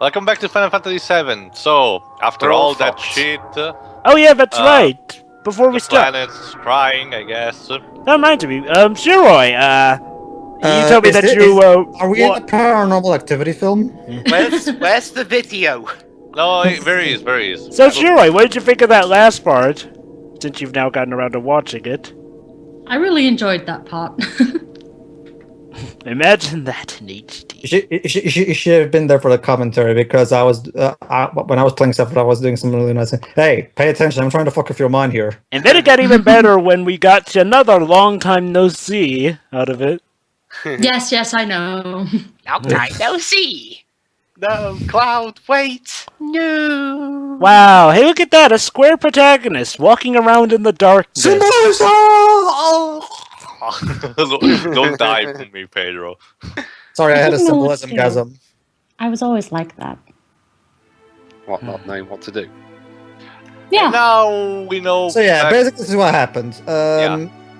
Welcome back to Final Fantasy VII. So, after all that shit, Oh yeah, that's right. Before we the start, planet's crying, I guess. that reminds me. Shiroi, you told me that you are we in a paranormal activity film? Where's the video? No, it varies. So Shiroi, what did you think of that last part? Since you've now gotten around to watching it. I really enjoyed that part. Imagine that in HD. You should have been there for the commentary, because I was when I was playing stuff, I was doing something really nice. Hey, pay attention! I'm trying to fuck with your mind here. And then it got even better when we got another long time no see out of it. yes, I know. Long time no see. No, Cloud, wait. No. Wow, hey, look at that! A square protagonist walking around in the darkness. Don't die for me, Pedro. Sorry, I had a didn't know what to symbolism gasm. I was always like that. What, not knowing what to do? Yeah. And now we know. So yeah, basically this is what happened.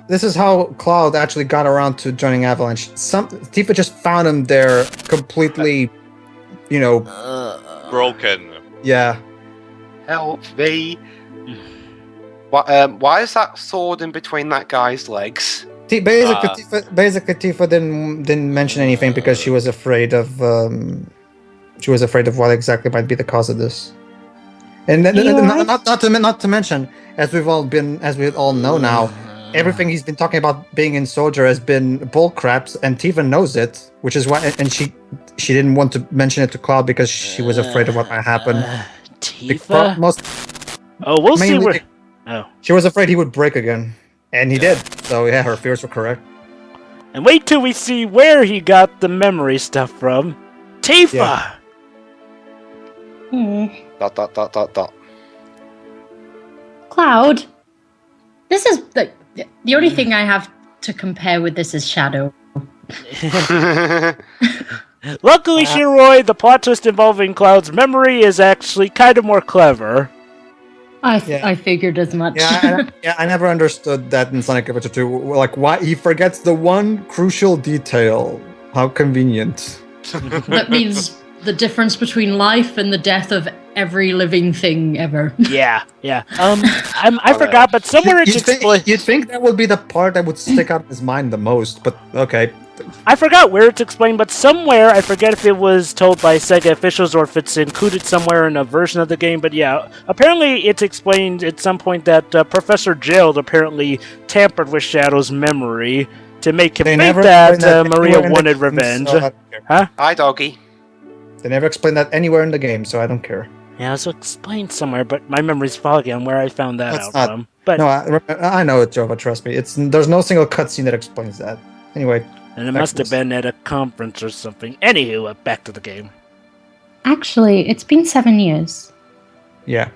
This is how Cloud actually got around to joining Avalanche. Tifa just found him there completely, broken. Yeah. Help me. Why is that sword in between that guy's legs? Basically, Tifa didn't mention anything because she was afraid of what exactly might be the cause of this. And not to mention, as we all know now, everything he's been talking about being in Soldier has been bullcraps, and Tifa knows it, which is why, and she didn't want to mention it to Cloud because she was afraid of what might happen. Tifa? We'll see where. Oh. She was afraid he would break again, and he did. So yeah, her fears were correct. And wait till we see where he got the memory stuff from. Tifa. Hmm. ... Cloud. This is the only thing I have to compare with this is Shadow. Luckily, Shiroi, the plot twist involving Cloud's memory is actually kind of more clever. I figured as much. I never understood that in Sonic Adventure 2. Like, why he forgets the one crucial detail. How convenient. That means the difference between life and the death of every living thing ever. Yeah. I forgot, but somewhere it's explained. You'd think that would be the part that would stick out in his mind the most, but okay. I forgot where it's explained, but somewhere, I forget if it was told by Sega officials or if it's included somewhere in a version of the game, but yeah, apparently it's explained at some point that Professor Gerald apparently tampered with Shadow's memory to make him think that Maria wanted revenge. So huh? Hi, doggy. They never explained that anywhere in the game, so I don't care. Yeah, it was explained somewhere, but my memory's foggy on where I found that from. But no, I know it, Jova, trust me. There's no single cutscene that explains that. Anyway. And it must have been at a conference or something. Anywho, back to the game. Actually, it's been 7 years. Yeah.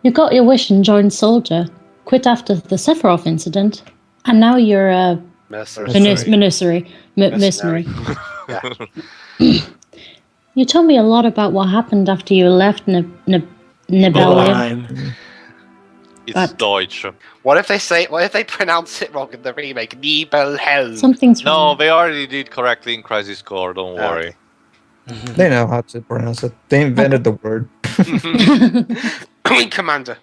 You got your wish and joined Soldier, quit after the Sephiroth incident, and now you're a mercenary. Yeah. You told me a lot about what happened after you left Nibelheim. It's Deutsch. What if they pronounce it wrong in the remake? Nibelhelm. Something's wrong. No, they already did correctly in Crisis Core, don't worry. They know how to pronounce it. They invented the word. Queen Commander.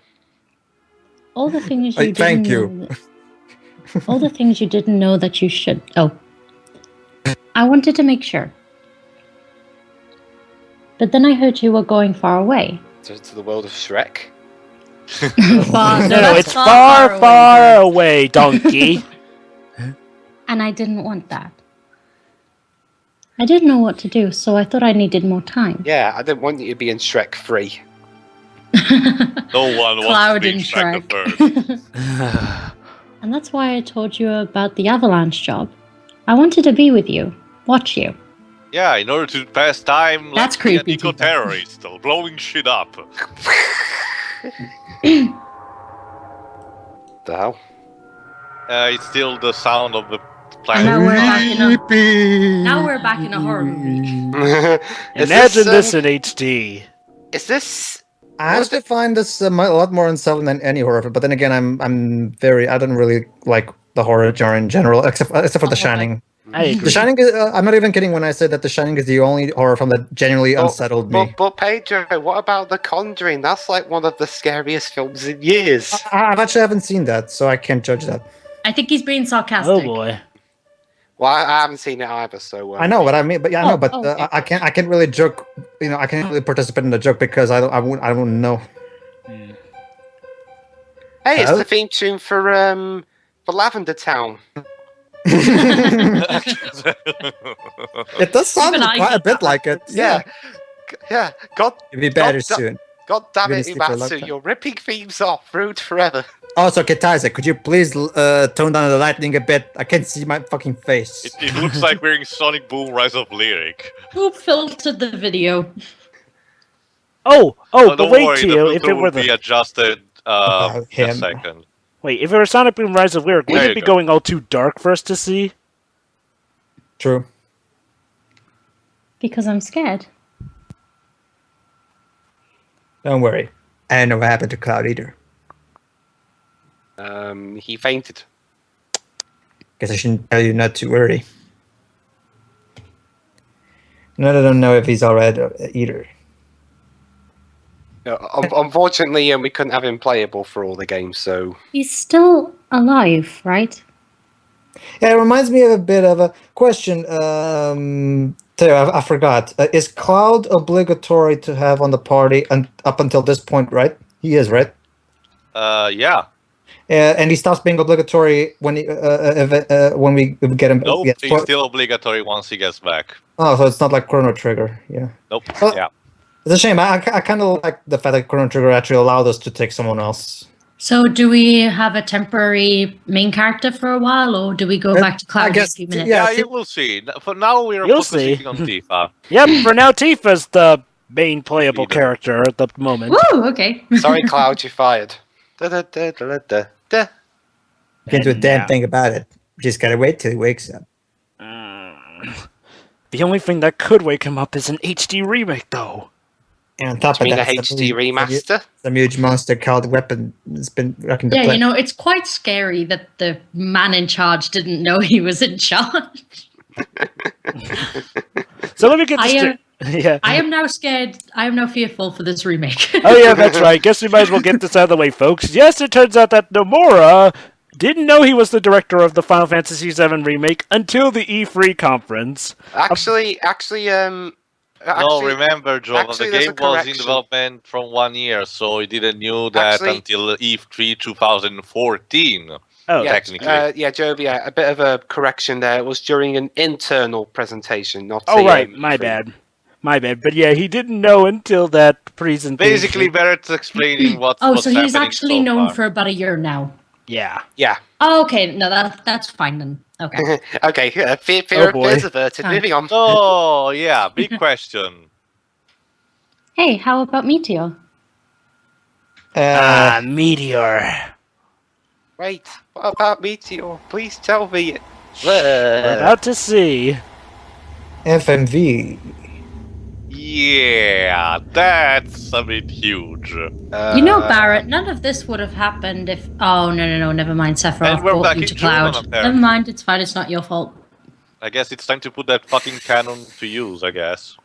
All the things you didn't thank you. know all the things you didn't know that you should. Oh. I wanted to make sure. But then I heard you were going far away. To the world of Shrek. No, it's far away, donkey. And I didn't want that. I didn't know what to do, so I thought I needed more time. Yeah, I didn't want you to be in Shrek 3. No one wants to be in Shrek the first. And that's why I told you about the Avalanche job. I wanted to be with you, watch you. Yeah, in order to pass time That's like creepy, an eco-terrorist, blowing shit up. The hell? It's still the sound of the planet. Now we're back in a horror movie. Imagine this in HD. Is this? I actually find this a lot more unsettling than any horror, but then again, I don't really like the horror genre in general, except for The Shining. I agree. The Shining is, I'm not even kidding when I say that The Shining is the only horror film that genuinely unsettled me. But Pedro, what about The Conjuring? That's like one of the scariest films in years. I actually haven't seen that, so I can't judge that. I think he's being sarcastic. Oh boy. Well, I haven't seen it either, so... I know what I mean, but yeah, I know, but okay. I can't really joke. You know, I can't really participate in the joke because I wouldn't know. Hey, it's the theme tune for Lavender Town. It does sound Even I quite a get bit that. like it. Yeah. God, It'd be better God, soon. God damn You're it, gonna sleep for a long Umatsu, time. you're ripping themes off. Rude forever. Also, Kitaisa, could you please tone down the lightning a bit? I can't see my fucking face. It looks like we're in Sonic Boom Rise of Lyric. Who filtered the video? Oh, but don't wait, worry, Tio, the if it filter were will be the... adjusted in him. a second. Wait, if it were Sonic Boom Rise of Lyric, There wouldn't you it be go. going all too dark for us to see? True. Because I'm scared. Don't worry. I don't know what happened to Cloud either. He fainted. Guess I shouldn't tell you not to worry. No, I don't know if he's alright either. Unfortunately, we couldn't have him playable for all the games, so... He's still alive, right? Yeah, it reminds me of a bit of a question. Theo, I forgot. Is Cloud obligatory to have on the party up until this point, right? He is, right? Yeah. And he stops being obligatory when we get him. Nope, yeah. it's still obligatory once he gets back. Oh, so it's not like Chrono Trigger. Yeah. Nope, Well, yeah. It's a shame. I kind of like the fact that Chrono Trigger actually allowed us to take someone else. So do we have a temporary main character for a while, or do we go back to Cloud in a few minutes? yeah. Yeah, you will see. For now, we are You'll focusing see. on Tifa. Yep, for now Tifa's the main playable character at the moment. Woo, okay. Sorry, Cloud, you're fired. Da-da-da-da-da-da. Can't do a damn Yeah. thing about it. Just gotta wait till he wakes up. The only thing that could wake him up is an HD remake, though. And on top Do you of mean a that, HD remaster? some huge monster called Weapon has been wrecking the Yeah, place. you know, it's quite scary that the man in charge didn't know he was in charge. So let me get I, this straight. Yeah. I am now scared. I am now fearful for this remake. Oh yeah, that's right. Guess we might as well get this out of the way, folks. Yes, it turns out that Nomura didn't know he was the director of the Final Fantasy VII remake until the E3 conference. Actually, No, remember, Joe, actually, the there's a game was in correction. development from 1 year, so he didn't know that Actually- until E3 2014. Oh, yeah, technically. Joby, a bit of a correction there. It was during an internal presentation, not oh a, right, my bad. My bad. But yeah, he didn't know until that presentation. Basically, Barrett's explaining what's Oh, what's so he's happening actually so known far. for about a year now. Yeah. Yeah. Oh, okay. No, that's fine then. Okay. Okay, fear Oh, boy. fears averted. Fine. Moving on. Oh, yeah, big question. Hey, how about Meteor? Meteor. Wait, what about Meteor? Please tell me. We're about to see. FMV. Yeah, that's a bit huge. You know, Barret, none of this would have happened if... Oh, no, never mind. And Sephiroth we're brought back you in to June, Cloud. apparently. Never mind, it's fine. It's not your fault. I guess it's time to put that fucking cannon to use, I guess.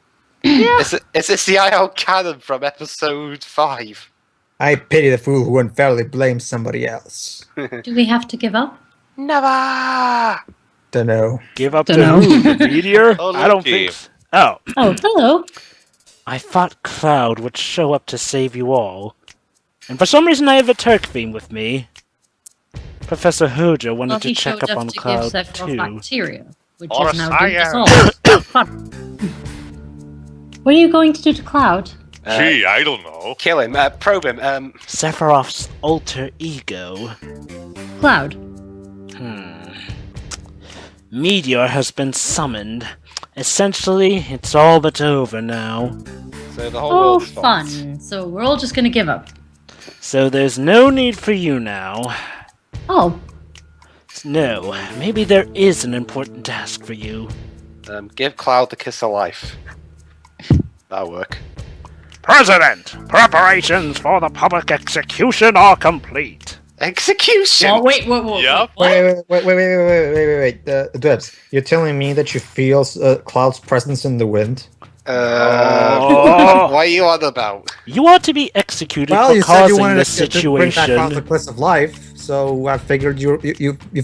Is this the IL canon from episode 5? I pity the fool who unfairly blames somebody else. Do we have to give up? Never! Don't know. Give up Dunno. to who? The Meteor? Oh, I don't Loki. think so. Oh. Oh, hello. I thought Cloud would show up to save you all. And for some reason I have a Turk theme with me. Professor Hoja wanted Well, to he check showed up on to give Cloud Sephiroth too. bacteria, which Or is now science. doomed us all. Fun. What are you going to do to Cloud? Gee, I don't know. Kill him, probe him. Sephiroth's alter ego. Cloud. Meteor has been summoned. Essentially, it's all but over now. So the whole Oh, world responds. fun. So we're all just going to give up. So there's no need for you now. Oh, No, maybe there is an important task for you. Give Cloud the kiss of life. That'll work. President, preparations for the public execution are complete. Execution. Oh, wait. Yep. Wait. Dwebs, you're telling me that you feel Cloud's presence in the wind? What are you on about? You ought to be executed Well, for you said you causing wanted this to bring back situation. Cloud the Cliffs of Life, so I figured you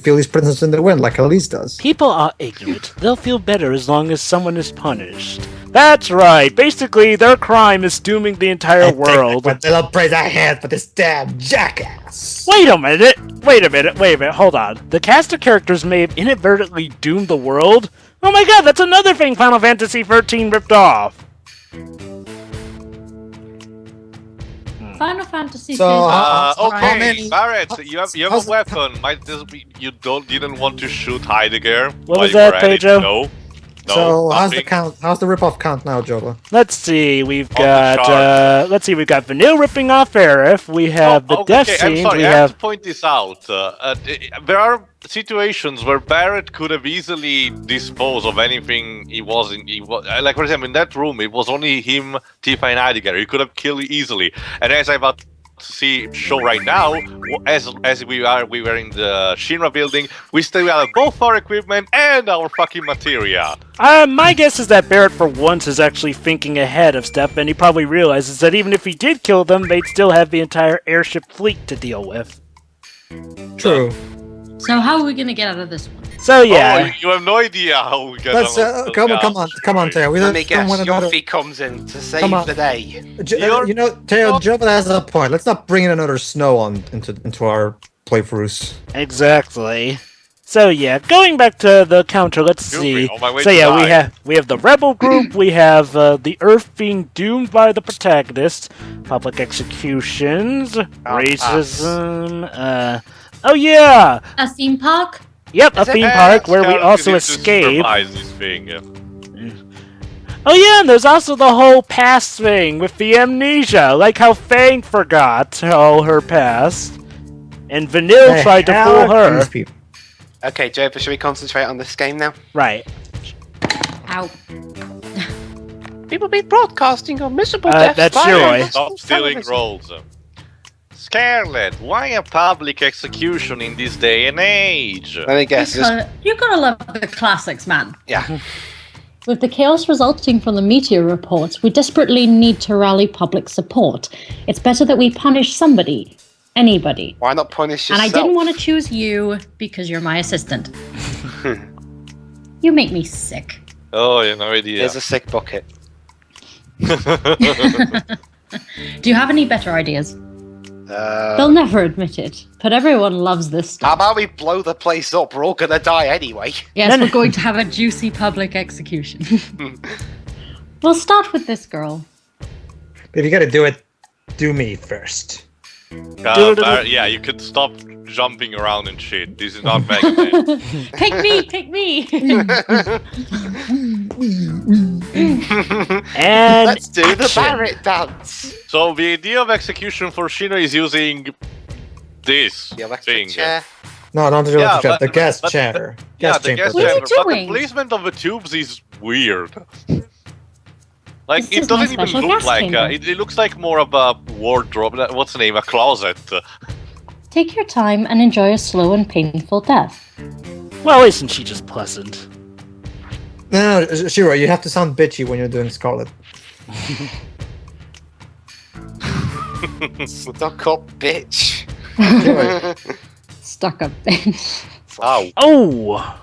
feel his presence in the wind like Elise does. People are ignorant. They'll feel better as long as someone is punished. That's right. Basically, their crime is dooming the entire world. But they'll praise I had for this damn jackass. Wait a minute. Hold on. The cast of characters may have inadvertently doomed the world. Oh my god, that's another thing Final Fantasy XIII ripped off. Final Fantasy. So, okay, Barret, you have a weapon. You didn't want to shoot Heidegger. What was that, Pedro? No. So how's the nothing. count? How's the rip-off count now, Joba? Let's see. We've On got the Vanille ripping off Aerith. We have the death I'm scene. sorry, We I have have to point this out. There are situations where Barret could have easily disposed of anything he was like, for example, in that room, it was only him, Tifa, and Heidegger. He could have killed easily. And as I'm about to show right now, as we were in the Shinra building, we still have both our equipment and our fucking materia. my guess is that Barret, for once, is actually thinking ahead of stuff, and he probably realizes that even if he did kill them, they'd still have the entire airship fleet to deal with. True. So how are we gonna get out of this one? So yeah. Oh, you have no idea how we get Let's come on, Teo. We Let don't me guess, want another. Yoffie comes in to save Come on. the day. You know, Teo, Joba has a point. Let's not bring in another snow into our playthroughs. Exactly. So yeah, going back to the counter, let's see. On my way So to yeah, die. we have the rebel group, we have the Earth being doomed by the protagonist, public executions, racism, oh yeah! A theme park? Yep, a theme park where we also escape. This thing. Oh yeah, and there's also the whole past thing with the amnesia, like how Fang forgot all her past, and Vanille tried to fool her. Okay, Joba, should we concentrate on this game now? Right. Ow. People be broadcasting on miserable deaths. That's by Shiroi. Stop stealing rolls. Scarlet, why a public execution in this day and age? Let me guess. You gotta love the classics, man. Yeah. With the chaos resulting from the meteor reports, we desperately need to rally public support. It's better that we punish somebody. Anybody. Why not punish yourself? And I didn't want to choose you because you're my assistant. You make me sick. Oh, you have no idea. Here's a sick bucket. Do you have any better ideas? They'll never admit it, but everyone loves this How stuff. about we blow the place up? We're all gonna die anyway. Yes, we're going to have a juicy public execution. We'll start with this girl. If you gotta do it, do me first. Yeah, you could stop jumping around and shit. This is not Mega Man. Pick me, pick me. And Let's do the action. Barret dance. So the idea of execution for Shinra is using this The electric thing. chair. No, not the Yeah, electric chair, but- the gas but- chair. Yeah, Gas the chamber. gas What are you chamber. But the doing? placement of the tubes is weird. Like, This it is my doesn't even special look gas like chamber. it looks like more of a wardrobe. What's the name? A closet. Take your time and enjoy a slow and painful death. Well, isn't she just pleasant? No, Shiro, you have to sound bitchy when you're doing Scarlet. Stuck up bitch. Stuck up bitch. Wow. Oh!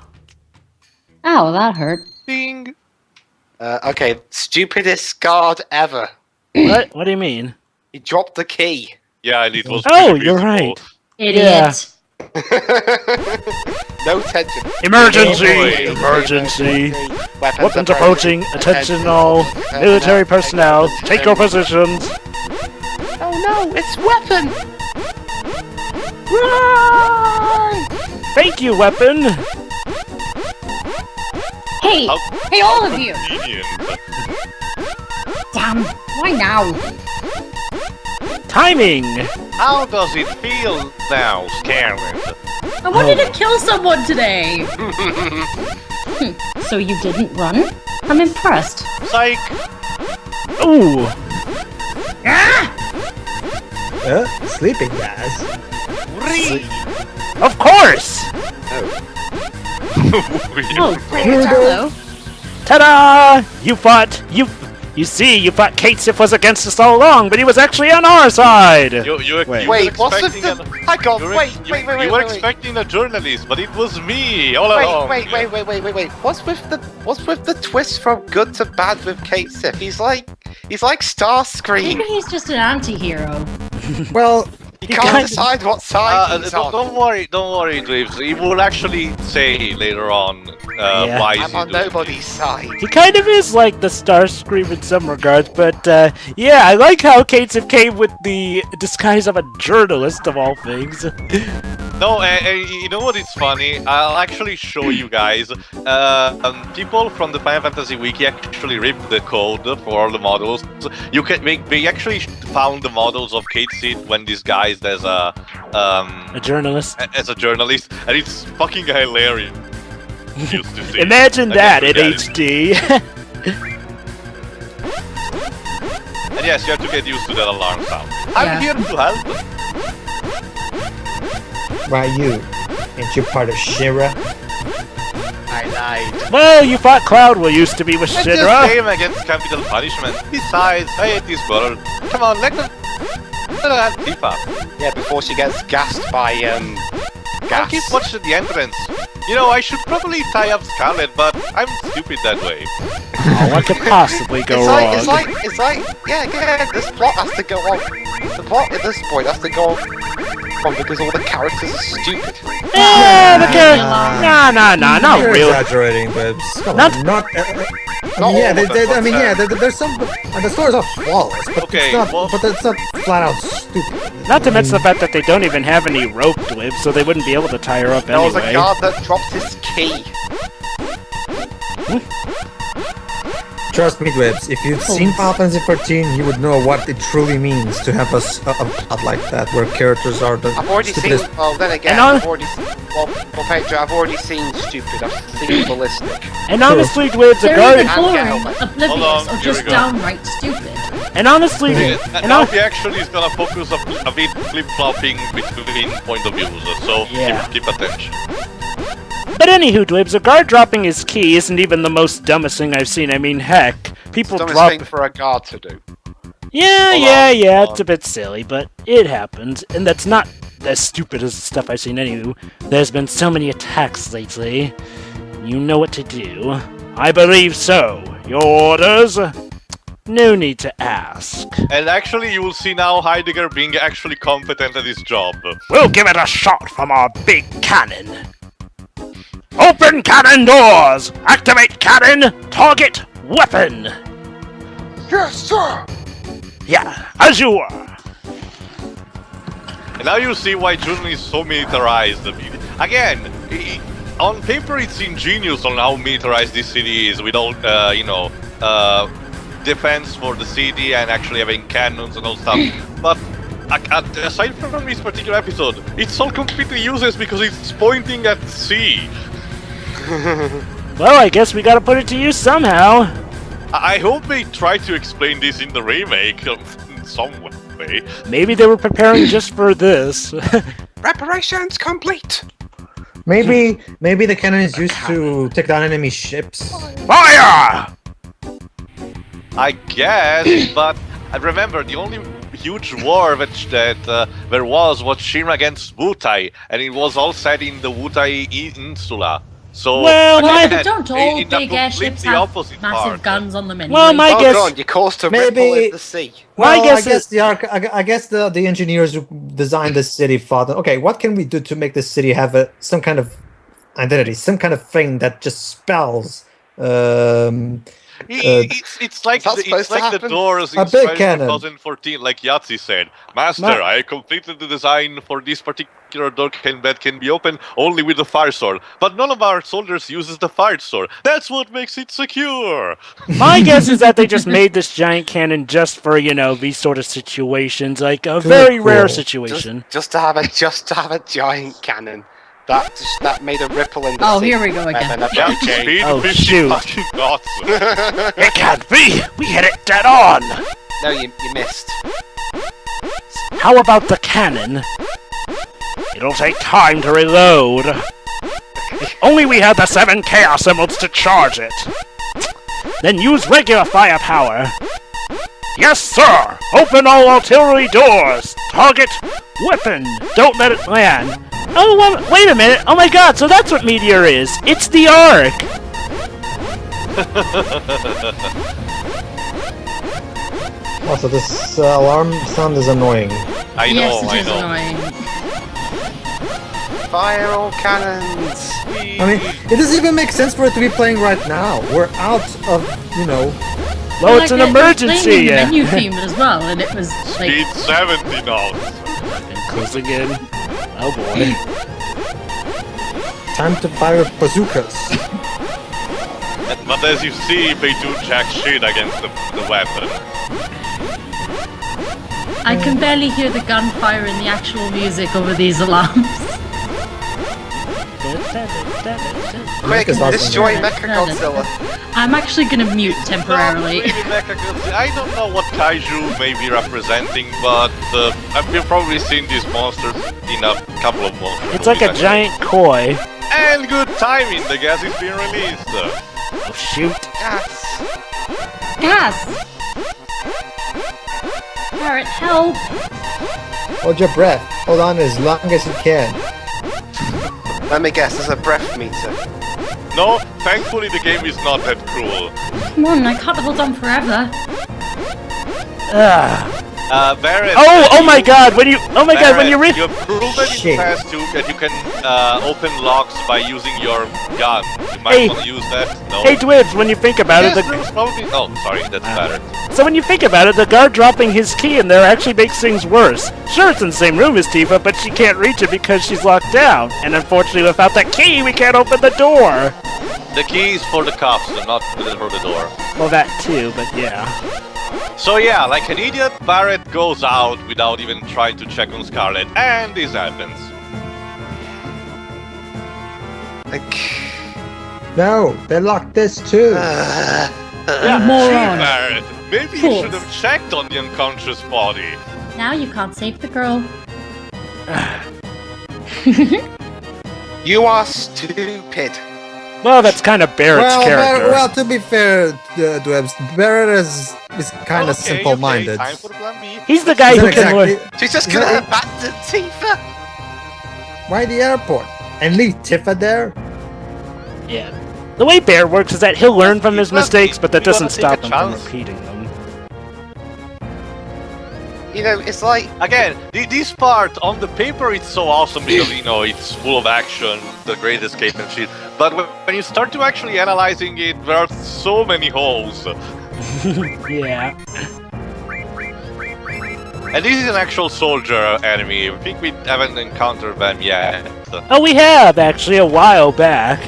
Ow, that hurt. Ding. Okay, stupidest guard ever. What? What do you mean? He dropped the key. Yeah, and it was. Oh, pretty you're visible. right. Idiot. No tension. Emergency! Oh, boy. Emergency! Weapons Weapons approaching! Attention all! Military personnel! Take your positions! Oh no, it's weapon! Run! Thank you, weapon! Hey, How hey, all of you. convenient. Damn, why now? Timing! How does it feel now, Scarlet? I wanted to kill someone today. So you didn't run? I'm impressed. Psych. Ooh! Sleeping gas. Obviously. Of course! Oh, hello. Ta-da! You fought Kate Sif was against us all along, but he was actually on our side! You Wait, what's with the... Hang on, wait. You were expecting a journalist, but it was me all along. Wait. What's with the twist from good to bad with Kate Sif? He's like Starscream. Maybe he's just an anti-hero. Well, He can't decide what side he's on. Don't worry, Dweebs. He will actually say later on why he's I'm on nobody's side. He kind of is like the Starscream in some regards, but yeah, I like how Kate Sif came with the disguise of a journalist of all things. No, you know what is funny? I'll actually show you guys. People from the Final Fantasy Wiki actually ripped the code for all the models. So they actually found the models of Kate Sif when disguised as a journalist. As a journalist, and it's fucking hilarious. Imagine that in HD. And yes, you have to get used to that alarm sound. I'm here to help. why you? Ain't you part of Shinra? I lied. Well, you fought Cloud we used to be with Let's Shinra. just aim against capital punishment. Besides, I hate this girl. Come on, let them have Tifa. Yeah, before she gets gassed by I'll keep watching the entrance. You know, I should probably tie up Scarlet, but I'm stupid that way. Oh, what could possibly go wrong? It's like, yeah, this plot has to go on. The plot at this point has to go on because all the characters are stupid. Yeah, the character. Nah, not You're real. exaggerating, Bibs. Come Not- on, not. There's some. The stories are flawless, but Okay, it's not. well- But it's not flat out stupid. Not to mention the fact that they don't even have any rope Dweebs, so they wouldn't be able to tie her up There was a anyway. guard that dropped his key. Trust me, Dweebs, if you'd seen Final Fantasy 14, you would know what it truly means to have a plot like that, where characters are the I've already seen. stupidest. Well, then again, And on- I've already. Well, Pedro, I've already seen stupid. I've seen ballistic. And honestly, Dweebs, a They're guard. either boring, Hold on, oblivious, or here just we go. downright stupid. And honestly, And now he actually is gonna focus a bit flip-flopping between point of views, so Yeah. keep attention. But anywho, Dweebs, a guard dropping his key isn't even the most dumbest thing I've seen. I mean, heck, people Dumbest drop. thing for a guard to do. Yeah, Hold on. it's a bit silly, but it happens, and that's not as stupid as the stuff I've seen anywho. There's been so many attacks lately. You know what to do. I believe so. Your orders? No need to ask. And actually, you will see now Heidegger being actually competent at his job. We'll give it a shot from our big cannon. Open cannon doors! Activate cannon! Target weapon! Yes, sir. Yeah, as you were. And now you see why Jun is so militarized. Again, on paper it's ingenious on how militarized this city is without, defense for the city and actually having cannons and all stuff. But aside from this particular episode, it's all completely useless because it's pointing at sea. Well, I guess we gotta put it to use somehow. I hope they try to explain this in the remake in some way. Maybe they were preparing just for this. Preparations complete. Maybe the cannon is used to take down enemy ships. Fire! I guess, but remember, the only huge war that there was Shinra against Wutai, and it was all set in the Wutai Insula. So, Well, again, Don't all in the big airships completely have opposite massive part. guns on them anyway? Well, my Oh guess. god, you caused a Maybe- ripple in the sea. My Well, guess I guess is- I guess the engineers who designed this city thought, okay, what can we do to make this city have some kind of identity, some kind of thing that just spells. It's like Is that supposed to the happen? doors in A big cannon. 2014, like Yahtzee said. Master, I completed the design for this particular door that can be opened only with the fire sword. But none of our soldiers uses the fire sword. That's what makes it secure. My guess is that they just made this giant cannon just for, these sort of situations, like a very rare cool. situation. Just to have a giant cannon. That made a ripple in the sea. Oh, here we go again. And then Yeah, a chain. speed Oh, 50 shoot. fucking knots. It can't be! We hit it dead on! No, you missed. How about the cannon It'll take time to reload. If only we had the 7 Chaos Emeralds to charge it. Then use regular firepower. Yes, sir! Open all artillery doors! Target weapon! Don't let it land! Oh, wait a minute! Oh my god, so that's what Meteor is! It's the Ark! Also, this alarm sound is annoying. I know, yes, it is annoying. Fire all cannons! I mean, it doesn't even make sense for it to be playing right now. We're out of, you know... Well, it's an emergency! It was playing the menu theme as well, and it was like... Speed 70 now. And closing in. Oh boy. Time to fire bazookas. But as you see, they do jack shit against the weapon. I can barely hear the gunfire in the actual music over these alarms. Quick, destroy Mechagodzilla! I'm actually gonna mute temporarily. I don't know what kaiju may be representing, but we've probably seen these monsters in a couple of monsters. It's like a giant koi. And good timing, the gas is being released. Oh shoot. Gas! Gas! Barret, help! Hold your breath. Hold on as long as you can. Let me guess, there's a breath meter. No, thankfully the game is not that cruel. Come on, I can't hold on forever. Barret, Oh my god, when you... Oh my god, when you You've proven in Fast 2 that you can open locks by using your gun. You might want to use that. No. Hey Dwibs, when you think about Yes, it... there's probably... Oh, sorry, that's better. So when you think about it, the guard dropping his key in there actually makes things worse. Sure, it's in the same room as Tifa, but she can't reach it because she's locked down. And unfortunately, without that key, we can't open the door. The key is for the cuffs and not for the door. Well, that too, but yeah. So yeah, like an idiot, Barret goes out without even trying to check on Scarlet, and this happens. No, they locked this too. Yeah, moron. Barret, maybe you Fools. should have checked on the unconscious body. Now you can't save the girl. You are stupid! Well, that's kind of Barrett's character. Well, to be fair, Dwebs, Barret is kind of Okay, simple-minded. time for plan B. He's the guy who can learn. She's just gonna abandon Tifa! Why the airport? And leave Tifa there? Yeah. The way Barret works is that he'll learn from his mistakes, but that You gotta doesn't take a stop him from chance. repeating them. You know, it's like... Again, this part, on the paper, it's so awesome because, you know, it's full of action, the great escape and shit. But when you start to actually analyzing it, there are so many holes. Yeah. And this is an actual soldier enemy. I think we haven't encountered them yet. Oh, we have, actually, a while back.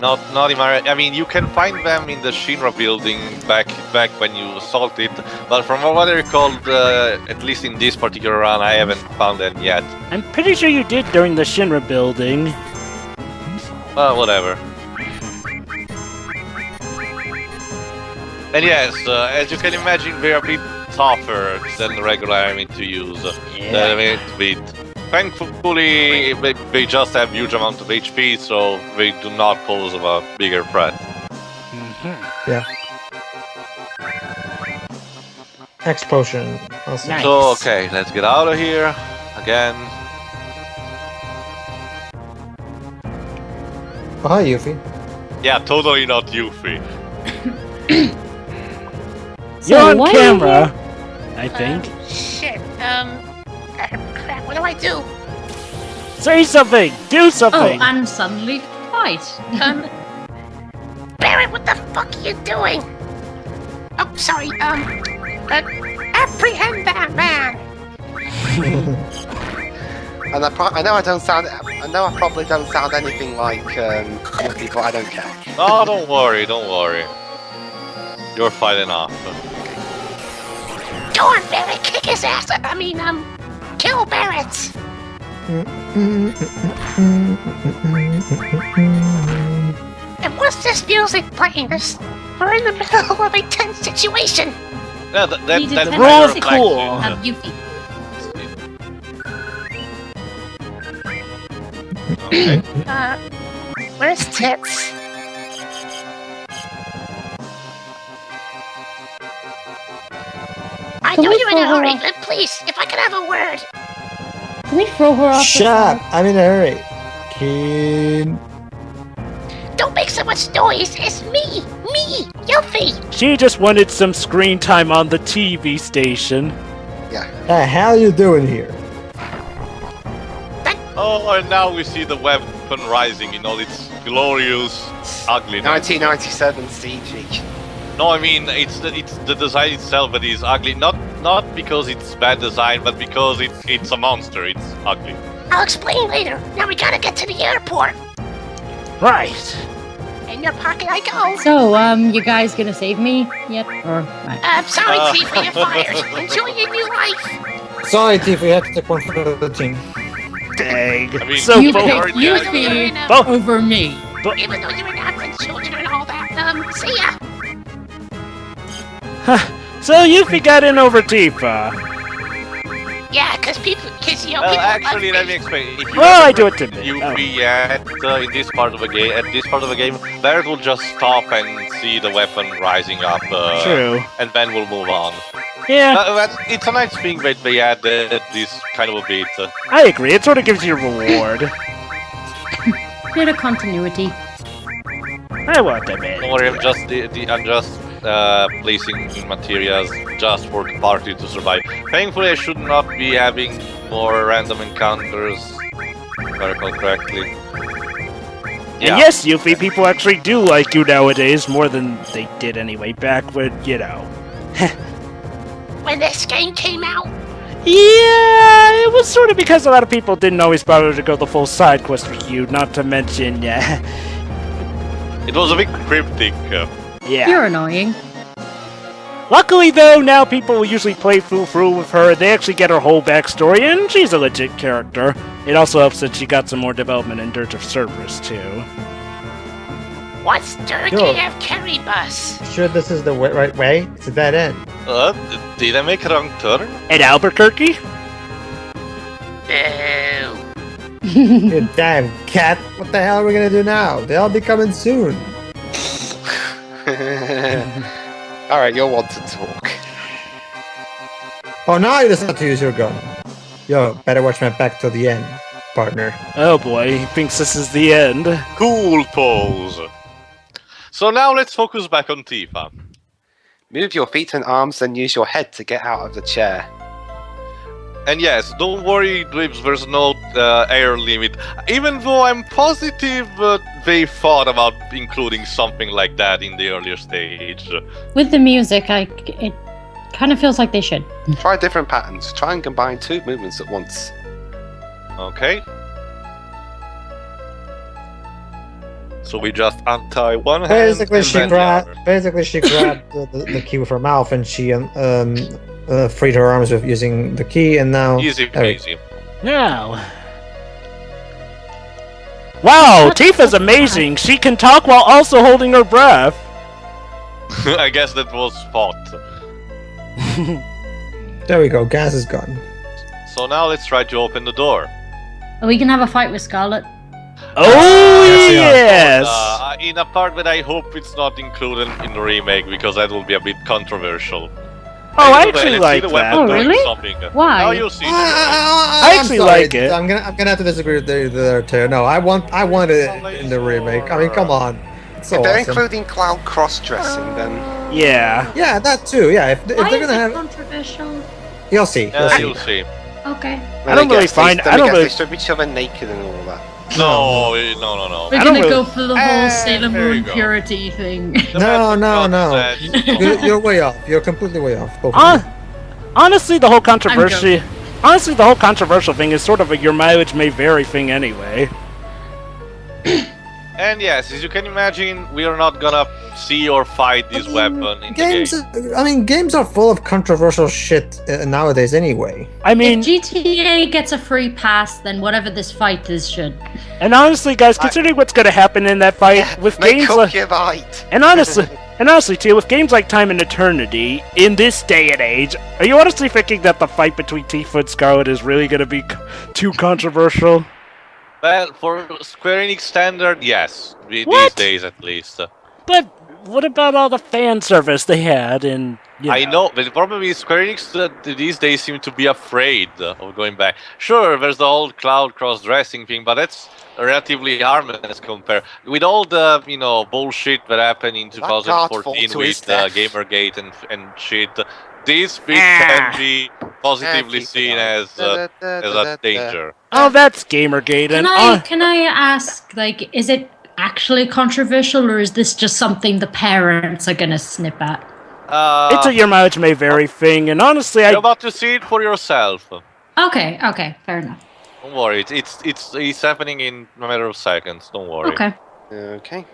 Not in my... I mean, you can find them in the Shinra building back when you assault it, but from what I recall, at least in this particular run, I haven't found them yet. I'm pretty sure you did during the Shinra building. Well, whatever. And yes, as you can imagine, they're a bit tougher than the regular enemy to use. Thankfully, they just have huge amount of HP, so they do not pose a bigger threat. Yeah. X potion. Awesome. Nice. So, okay, let's get out of here. Again. Oh, hi, Yuffie. Yeah, totally not Yuffie. You're on why- camera, I think. Shit, crap, what do I do? Say something! Do Oh, something! and suddenly fight. Barret, what the fuck are you doing? Oh, sorry, apprehend that man! And I know I probably don't sound anything like Yuffie, but I don't care. Oh, don't worry, don't worry. You're fine enough. Go on, Barret, kick his ass! Kill Barret! And what's this music playing? We're in the middle of a tense situation! Yeah, He did that fantastic. rules reflects cool. it. Yuffie. Okay. Where's Tits? I Can know we you're in a throw her hurry, off? but please, if I could have a word. Can we throw her off the Shut side? up! I'm in a hurry. Keen. Don't make so much noise. It's me, Yuffie. She just wanted some screen time on the TV station. The hell you doing here? Oh, and now we see the weapon rising in all its glorious ugliness. 1997 CG. No, I mean it's the design itself that is ugly. Not because it's bad design, but because it's a monster. It's ugly. I'll explain later. Now we gotta get to the airport. Right. In your pocket I go. So, you guys gonna save me yet? Or right. Sorry, Tifa, you're fired. Enjoy your new life. Sorry, Tifa, you have to take one for the team. Dang. I mean, So You both- picked Yuffie over me. Even though you're an average children and all that. See ya. So Yuffie got in over Tifa. Yeah, cause people, people actually, love let me explain. If you Well, I ever do it to me. Yuffie in this part of the game, at this part of the game, Barret will just stop and see the weapon rising up. True. And then we'll move on. Yeah, It's a nice thing that they added this kind of a bit. I agree. It sort of gives you a reward. Bit of continuity. I want that, man. Don't worry, I'm just placing materials just for the party to survive. Thankfully, I should not be having more random encounters, if I recall correctly. And yes, Yuffie, people actually do like you nowadays more than they did anyway back when, you know. When this game came out. Yeah, it was sort of because a lot of people didn't always bother to go the full side quest with you, not to mention, It was a bit cryptic. yeah. You're annoying. Luckily, though, now people will usually play through with her. They actually get her whole backstory, and she's a legit character. It also helps that she got some more development in Dirt of Cerberus, too. What's dirty Yo. of Kerry Bus? Sure this is the right way? It's a dead end. Did I make a wrong turn? At Albuquerque? Boo. You damn cat. What the hell are we gonna do now? They'll be coming soon. Alright, you'll want to talk. Oh, now you decide to use your gun. Yo, better watch my back till the end, partner. Oh boy, he thinks this is the end. Cool pose. So now let's focus back on Tifa. Move your feet and arms, then use your head to get out of the chair. And yes, don't worry, Dribs, there's no air limit. Even though I'm positive they thought about including something like that in the earlier stage. With the music, it kind of feels like they should. Try different patterns. Try and combine two movements at once. Okay. So we just untie one hand. Basically, she and then the other. grabbed the key with her mouth, and she freed her arms with using the key, and now Easy there we- peasy. Now. Wow, Tifa's amazing. She can talk while also holding her breath. I guess that was spot. There we go. Gas is gone. So now let's try to open the door. We can have a fight with Scarlet. Oh, yes, yes! In a part that I hope it's not included in the remake, because that will be a bit controversial. Oh, I Let's actually see like the that. weapon Oh, doing really? something. Why? Now you'll see. I actually I'm sorry. like it. I'm gonna have to disagree with there too. No, I want it in the remake. I mean, come on. It's so If they're awesome. including Cloud cross-dressing, then Yeah. Yeah, that too. Yeah, if they're gonna have, controversial? you'll see. Yeah, you'll see. Okay. I don't really find- I don't really- They strip each other naked and all that. No. We're I don't gonna really- go for the whole Sailor there you Moon go. purity thing. No. You're way off. You're completely way off. Both of you. Honestly, the whole controversy. Honestly, the whole controversial thing is sort of a your mileage may vary thing anyway. And yes, as you can imagine, we are not gonna see or fight this weapon in games. the game. I mean, games are full of controversial shit nowadays. Anyway. I mean, If GTA gets a free pass, then whatever this fight is should. and honestly, guys, considering what's gonna happen in that fight with Make games up like, your mind. and honestly, too, with games like Time and Eternity, in this day and age, are you honestly thinking that the fight between Tifa and Scarlet is really gonna be too controversial? Well, for Square Enix standard, yes. These What? days, at least. But what about all the fan service they had? And I know, but the problem is Square Enix these days seem to be afraid of going back. Sure, there's the whole cloud cross-dressing thing, but that's relatively harmless compared with all the bullshit that happened in 2014 with Gamergate and shit. This bit can be positively seen as a danger. Oh, that's Gamergate. Can I ask, like, is it actually controversial, or is this just something the parents are gonna snip at? It's a your mileage may vary thing, and honestly, you're about to see it for yourself. Okay, fair enough. Don't worry, it's happening in a matter of seconds. Don't worry. Okay.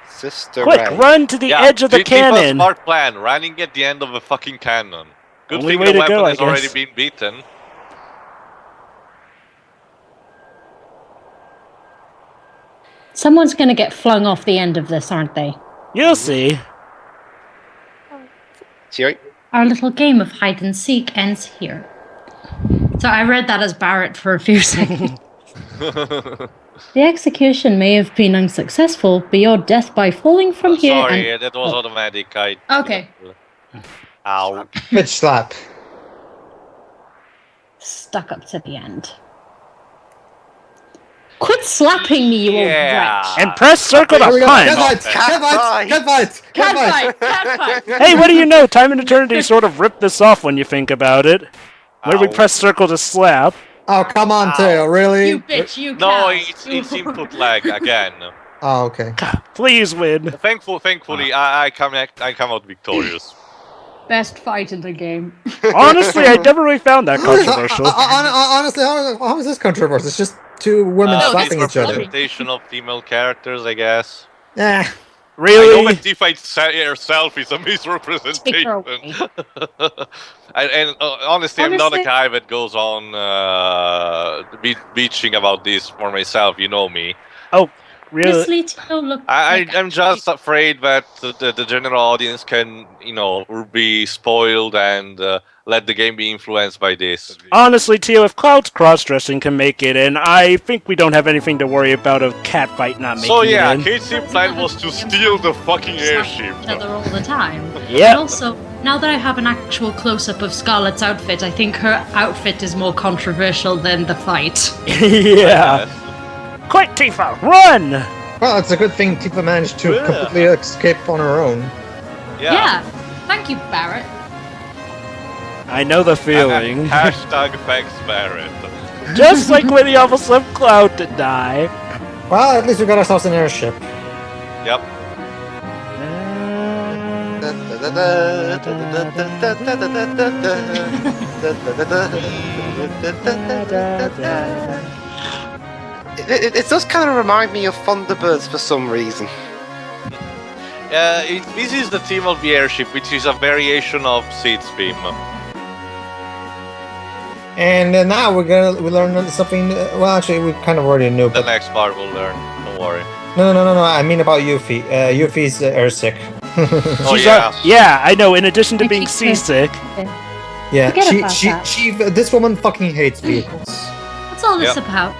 Sister quick, Ray. run to the edge of the cannon. Smart plan, running at the end of a fucking cannon. Good Only thing way the to go, weapon I has already guess. been beaten. Someone's going to get flung off the end of this, aren't they? You'll see. Cheery. Our little game of hide and seek ends here. So I read that as Barret for a few seconds. The execution may have been unsuccessful, but your death by falling from here Sorry, and... that was automatic. Okay. Ow. Bitch slap. stuck up to the end. Quit slapping me, you old wretch! And press circle to punch! Catfight! Hey, what do you know? Time and Eternity sort of ripped this off when you think about it. Where we press circle to slap. Oh, come on, Tail, really? You bitch, you No, cow. it's input lag again. Oh, okay. Please win. Thankfully, I come out victorious. Best fight in the game. Honestly, I never really found that controversial. Honestly, how is this controversial? It's just two women slapping each other. Representation of female characters, I guess. Yeah. Really? I know that Tifa herself is a misrepresentation. Honestly, I'm not a guy that goes on bitching about this for myself. You know me. Oh, really? Honestly, Tito looked I'm just afraid that the general audience can, be spoiled and let the game be influenced by this. Honestly, Tio, if Cloud's cross-dressing can make it in, I think we don't have anything to worry about of Catfight not making it in. Kate's plan was to steal the fucking airship. each other all the time. Yeah. And also, now that I have an actual close-up of Scarlet's outfit, I think her outfit is more controversial than the fight. Yeah. Quick, Tifa, run! Well, it's a good thing Tifa managed to completely escape on her own. Yeah. Thank you, Barret. I know the feeling. Hashtag thanks, Barret. Just like when he almost left Cloud to die. Well, at least we got ourselves an airship. Yep. It does kind of remind me of Thunderbirds for some reason. This is the theme of the airship, which is a variation of Seed's theme. And now we learn something. Well, actually, we kind of already knew. The But next part we'll learn. Don't worry. no. I mean about Yuffie. Yuffie's airsick. Oh She's yeah. Yeah, I know. In addition to being seasick. Yeah, Forget about she. This woman fucking hates vehicles. What's all this Yep. about?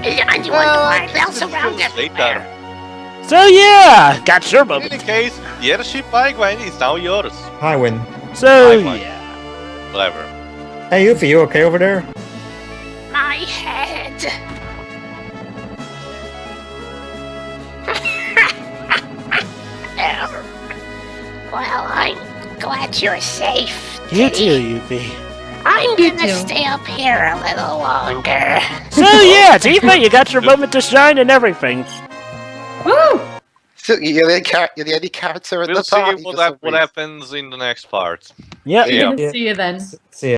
And you wonder why clouds around everywhere. So yeah, got your In moment. any case, the airship by Gwen is now yours. Hi, Win. So Bye-bye. yeah. Clever. Hey, Yuffie, you okay over there? My head. Well, I'm glad you're safe. You Kitty. too, Yuffie. I'm You gonna too. stay up here a little longer. So yeah, Tifa, you got your moment to shine and everything. Woo! So you're the only character at We'll the see party. what happens in the next part. Yep. Yeah. Yeah. See you then. See ya.